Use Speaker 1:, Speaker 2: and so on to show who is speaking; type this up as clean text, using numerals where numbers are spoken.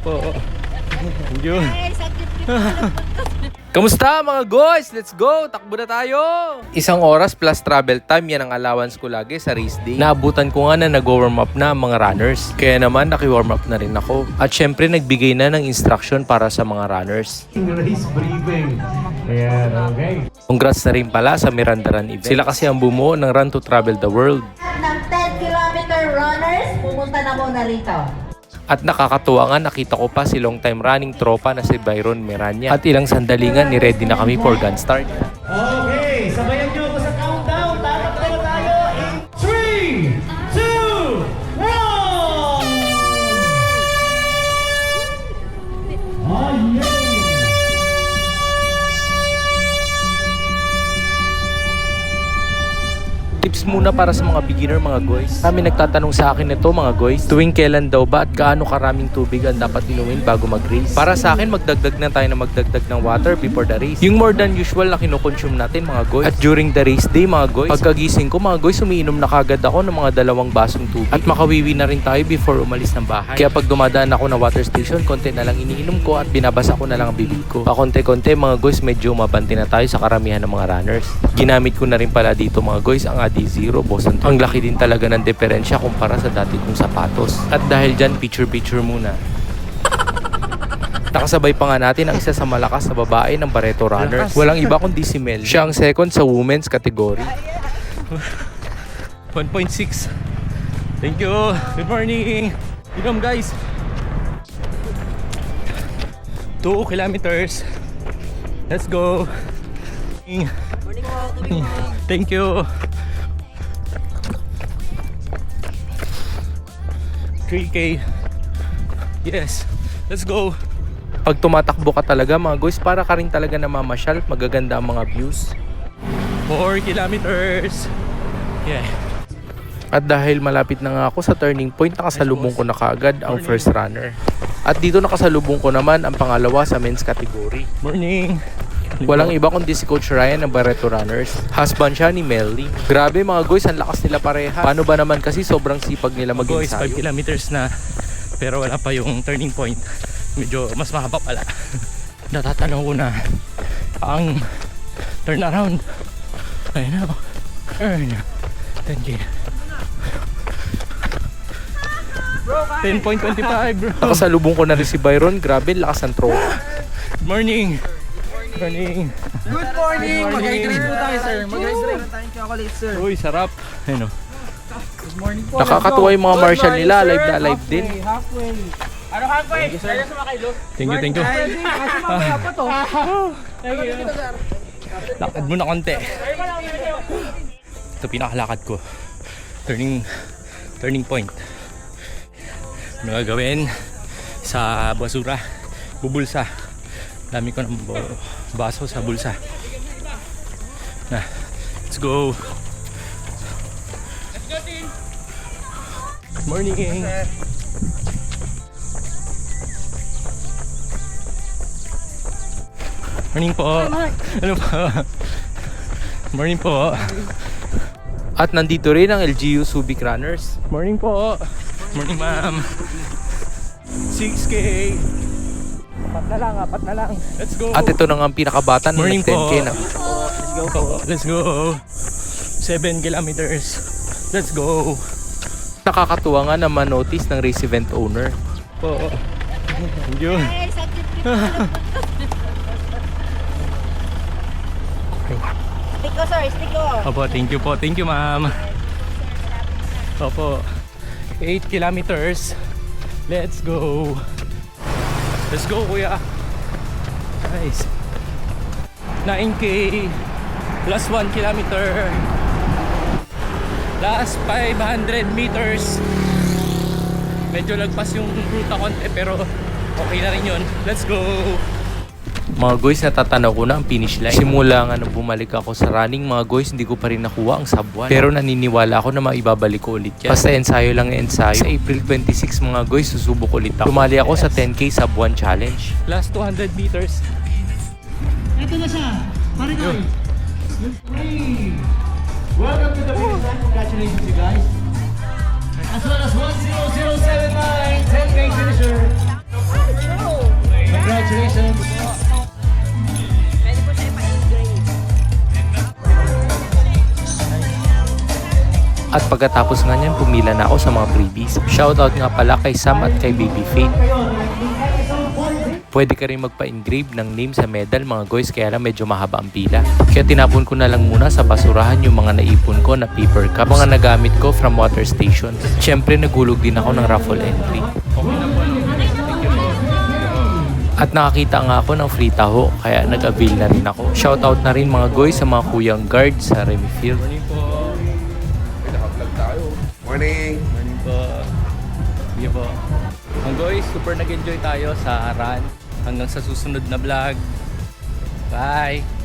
Speaker 1: Po. Yun. Kamusta mga guys? Let's go! Takbo na tayo! Isang oras plus travel time, yan ang allowance ko lagi sa race day. Naabutan ko nga na nag-warm up na ang mga runners. Kaya naman naki-warm up na rin ako. At syempre nagbigay na ng instruction para sa mga runners.
Speaker 2: Race briefing. Ayan, okay.
Speaker 1: Congrats na rin pala sa Miranda Run event. Sila kasi ang bumuo ng Run to Travel the World.
Speaker 3: Ng 10-kilometer runners, pumunta na muna rito.
Speaker 1: At nakakatuwa nga, nakita ko pa si long time running tropa na si Byron Miranya. At ilang sandalingan, ni-ready na kami for gun start.
Speaker 2: Okay, sabayan nyo ako sa countdown. Tatakbo tayo in 3, 2, 1! Ayan!
Speaker 1: Tips muna para sa mga beginner mga guys. Kami nagtatanong sa akin nito mga guys, tuwing kailan daw ba at gaano karaming tubig ang dapat inumin bago mag-race. Para sa akin, magdagdag na tayo na magdagdag ng water before the race. Yung more than usual na kinoconsume natin mga guys. At during the race day mga guys, pagkagising ko mga guys, umiinom na kagad ako ng mga 2 basong tubig. At makawiwi na rin tayo before umalis ng bahay. Kaya pag dumadaan ako na water station, konti na lang iniinom ko at binabasa ko na lang ang bibig ko. Pakonte-konte mga guys, medyo mabanti na tayo sa karamihan ng mga runners. Ginamit ko na rin pala dito mga guys ang D0 Boston. Ang laki din talaga ng diferensya kumpara sa dati kong sapatos. At dahil dyan, picture muna. Nakasabay pa nga natin ang isa sa malakas na babae ng Barreto Runners. Walang iba kundi si Mel. Siya ang second sa women's category. 1.6. Thank you. Good morning. Inom guys. 2 kilometers. Let's go. Thank you. 3K. Yes. Let's go. Pag tumatakbo ka talaga mga guys, para ka rin talaga namamasyal. Magaganda ang mga views. 4 kilometers. Yeah. At dahil malapit na nga ako sa turning point, nakasalubong ko na kaagad ang first runner. At dito nakasalubong ko naman ang pangalawa sa men's category. Morning. Walang iba kundi si Coach Ryan ng Barreto Runners. Husband siya ni Melly. Grabe mga guys, ang lakas nila pareha. Paano ba naman kasi sobrang sipag nila mag-ensayo. Guys, 5 kilometers na pero wala pa yung turning point. Medyo mas mahaba pala. Natatanong ko na ang turnaround. Ayun na. Earn. 10K. 10.25 bro. Nakasalubong ko na rin si Byron. Grabe, lakas ng throw. Good morning. Morning.
Speaker 4: Good morning! Mag-hydrate po tayo, sir. Mag-hydrate tayong chocolate, sir.
Speaker 1: Uy, sarap. Ayun o.
Speaker 4: Good morning po.
Speaker 1: Nakakatuwa yung mga martial nila. Live na live din.
Speaker 4: Halfway. Ano halfway? Kaya sumakay, Lo?
Speaker 1: Thank you.
Speaker 4: Kasi mamaya pa to.
Speaker 1: Thank you. Lakad mo na konti. Ito pinakalakad ko. Turning point. Ano gagawin? Sa basura. Bubulsa. Dami ko ng baso sa bulsa. Na, let's go. Let's go, team. Good morning. Morning po. Ano po? Morning po. At nandito rin ang LGU Subic Runners. Morning po. Morning ma'am. 6K. Apat na lang. Let's go. At ito na nga ang pinakabata na nag-10K na. Let's go po. Let's go. 7 kilometers. Let's go. Nakakatuwa nga na ma-notice ng race event owner. Po. Yun.
Speaker 3: Stick ko, sir. Stick ko.
Speaker 1: Opo, thank you po. Thank you, ma'am. Opo. 8 kilometers. Let's go. Let's go, kuya. Nice. 9K plus 1 kilometer. Last 500 meters. Medyo lagpas yung ruta konti pero okay na rin yun. Let's go. Mga guys, natatanaw ko na ang finish line. Simula nga nung bumalik ako sa running, mga guys, hindi ko pa rin nakuha ang sub 1. Pero naniniwala ako na maibabalik ko ulit yan. Basta ensayo lang ensayo. Sa April 26 mga guys, susubok ulit ako. Tumali ako sa 10K sub 1 challenge. Last 200 meters.
Speaker 4: Ito na siya. Pare ko.
Speaker 2: Welcome to the finish line. Congratulations, you guys. As well as 10079, 10K finisher.
Speaker 1: At pagkatapos nga niyan, pumila na ako sa mga freebies. Shoutout nga pala kay Sam at kay Baby Faith. Pwede ka rin magpa-engrave ng name sa medal mga guys, kaya lang medyo mahaba ang pila. Kaya tinapon ko na lang muna sa basurahan yung mga naipon ko na paper cup, mga nagamit ko from water stations. Siyempre nagulog din ako ng raffle entry. At nakakita nga ako ng free taho, kaya nag-avail na rin ako. Shoutout na rin mga guys sa mga kuyang guard sa Remy Field.
Speaker 5: Morning po. Naka-vlog tayo. Morning.
Speaker 1: Morning po. Sige po. Mga guys, super nag-enjoy tayo sa run. Hanggang sa susunod na vlog. Bye!